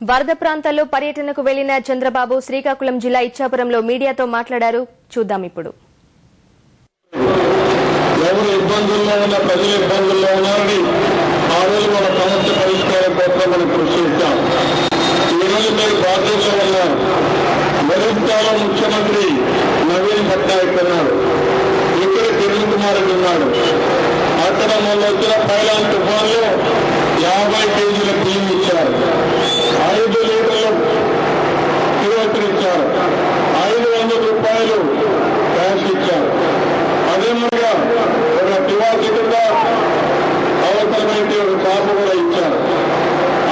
వరద ప్రాంతాల్లో పర్యటనకు వెళ్లిన చంద్రబాబు శ్రీకాకుళం జిల్లా ఇచ్చాపురంలో మీడియాతో మాట్లాడారు. చూద్దాం ఇప్పుడు. ఎవరు ఇబ్బందుల్లో ఉన్న ప్రజలు ఇబ్బందుల్లో ఉన్నారని ఆ రోజు మన సమస్య పరిష్కారం కోసం మనం కృషి చేశాం. ఈ రోజు మీరు బాధ్యత ఉన్నారు. ఒరిస్సాలో ముఖ్యమంత్రి నవీన్ పట్నాయక్ ఉన్నారు, ఇక్కడ కిరణ్ కుమార్ ఉన్నాడు. అక్కడ మొన్న వచ్చిన పైలాన్ తుఫాన్లో 50 కేజీల బియ్యం ఇచ్చారు, 5 లీటర్లు కిలోమీటర్ ఇచ్చారు, 500 రూపాయలు క్యాష్ ఇచ్చారు. అదే మరిగా ఒక నివాసితంగా అవసరమైతే ఒక కాపు కూడా ఇచ్చారు.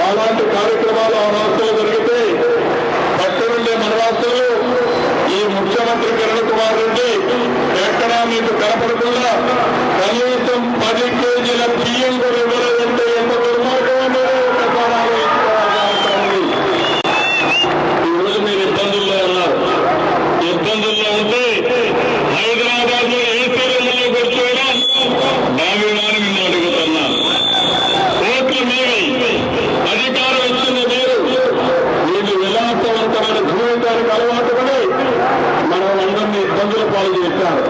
అలాంటి కార్యక్రమాలు ఆ రాష్ట్రంలో జరిగితే పక్కనుండే మన రాష్ట్రంలో ఈ ముఖ్యమంత్రి కిరణ్ కుమార్ రెడ్డి ఎక్కడా మీకు కనపడకుండా కనీసం 10 కేజీల బియ్యం కూడా ఇవ్వలేదంటే ఎంత దుర్మార్గం ఒకసారి ఆలోచించుకోవాలి. ఈరోజు మీరు ఇబ్బందుల్లో ఉన్నారు. ఇబ్బందుల్లో ఉంటే హైదరాబాద్ లో ఏ తీరంలో కూర్చోవడం భావ్యమాని నిన్ను అడుగుతున్నా. ఓట్లు మీవి, అధికారం ఇచ్చింది మీరు. మీకు విలాసవంతమైన జీవితానికి అలవాటు పడి మనం అందరినీ ఇబ్బందుల పాలు చేశారు.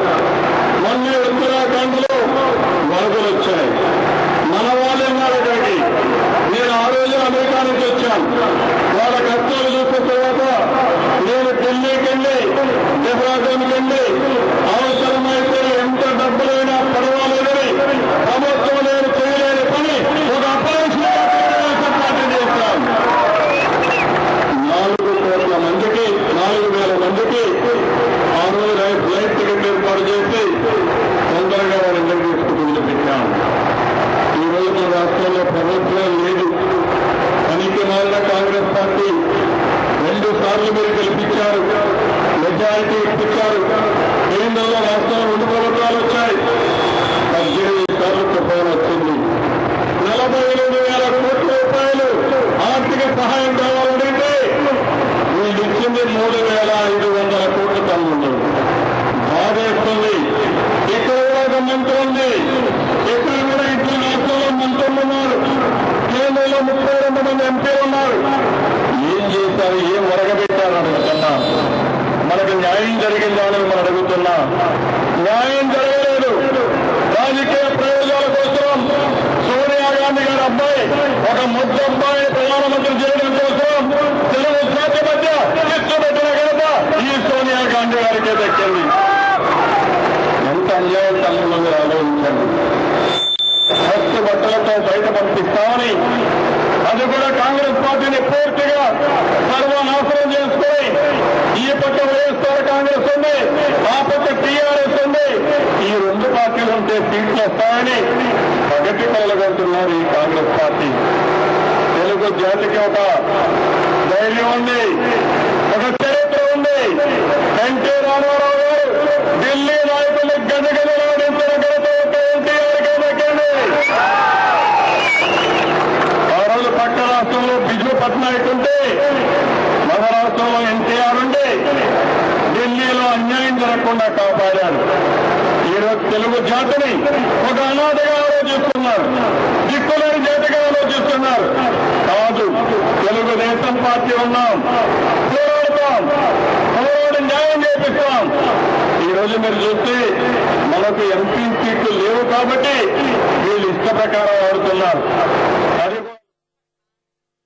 మొన్న ఉత్తరాఖండ్లో వరదలు వచ్చాయి. మన వాళ్ళే అక్కడికి నేను ఆ రోజు అమెరికా నుంచి వచ్చాను. వాళ్ళ కష్టాలు చూసిన తర్వాత నేను ఢిల్లీకి వెళ్ళి డెహ్రాడూన్కి వెళ్ళి అవసరమైతే ఎంత డబ్బులైనా పర్వాలేదని ప్రభుత్వం నేను చేయలేని పని ఒక అపాయింట్ పార్టీ చేశాను. 4 కోట్ల మందికి 4,000 మందికి ఆ రోజు ఫ్లైట్ టికెట్ ఏర్పాటు చేసి తొందరగా వారి ఇంటికి తీసుకుని పెట్టాం. ఈ రోజు మన రాష్ట్రంలో ప్రభుత్వం లేదు. పనికి మారిన కాంగ్రెస్ పార్టీ 2 సార్లు మీరు గెలిపించారు, మెజారిటీ ఇప్పించారు. కేంద్రంలో రాష్ట్రంలో 2 ప్రభుత్వాలు వచ్చాయి. 18 సార్లు తుఫాను వచ్చింది. 47,000 కోట్ల రూపాయలు ఆర్థిక సహాయం కావాలంటే వీళ్ళు ఇచ్చింది 3,500 కోట్ల తమ్ముళ్ళు. బాధేస్తుంది. ఇక్కడ కూడా ఒక మంత్రి ఉంది, ఇక్కడ కూడా ఇట్లా రాష్ట్రంలో మంత్రులు ఉన్నారు, కేంద్రంలో 32 మంది ఎంపీలు ఉన్నారు. ఏం చేశారు, ఏం ఒరగబెట్టారు అడుగుతున్నా. మనకు న్యాయం జరిగిందని మనం అడుగుతున్నా. న్యాయం జరగలేదు. రాజకీయ ప్రయోజనాల కోసం సోనియా గాంధీ గారి అబ్బాయి ఒక ముద్దు అబ్బాయి ప్రధానమంత్రి చేయడం కోసం తెలుగు జాతి మధ్య చిచ్చు పెట్టిన ఘనత ఈ సోనియా గాంధీ గారికే దక్కింది. ఎంత అన్యాయం తల్లిలో మీరు ఆలోచించండి. ఫస్ట్ బట్టలతో బయట పంపిస్తామని అది కూడా కాంగ్రెస్ పార్టీని పూర్తిగా సర్వనాశనం చేసుకుని ఈ పక్క వైఎస్ఆర్ కాంగ్రెస్ ఉంది, ఆ పక్క టీఆర్ఎస్ ఉంది. ఈ 2 పార్టీలు ఉంటే సీట్లు వస్తాయని పగటి కలగంటున్నారు ఈ కాంగ్రెస్ పార్టీ. తెలుగు జాతికి ఒక ధైర్యం ఉంది, ఒక చరిత్ర ఉంది. ఎన్టీ రామారావు గారు ఢిల్లీ నాయకులు గజగజలాడించిన ఘనత ఒక ఎన్టీఆర్కే దక్కింది. ఆ రోజు పక్క రాష్ట్రంలో బిజు పట్నాయక్ ఉంటే, మన రాష్ట్రంలో ఎన్టీఆర్ ఉండి ఢిల్లీలో అన్యాయం జరగకుండా కాపాడారు. ఈరోజు తెలుగు జాతిని ఒక అనాథగా ఆలోచిస్తున్నారు, దిక్కులేని జాతిగా ఆలోచిస్తున్నారు. కాదు, తెలుగుదేశం పార్టీ ఉన్నాం, పోరాడతాం, పోరాడి న్యాయం చేపిస్తాం. ఈరోజు మీరు చూస్తే మనకు ఎంపీ సీట్లు లేవు కాబట్టి వీళ్ళు ఇష్ట ప్రకారం ఆడుతున్నారు.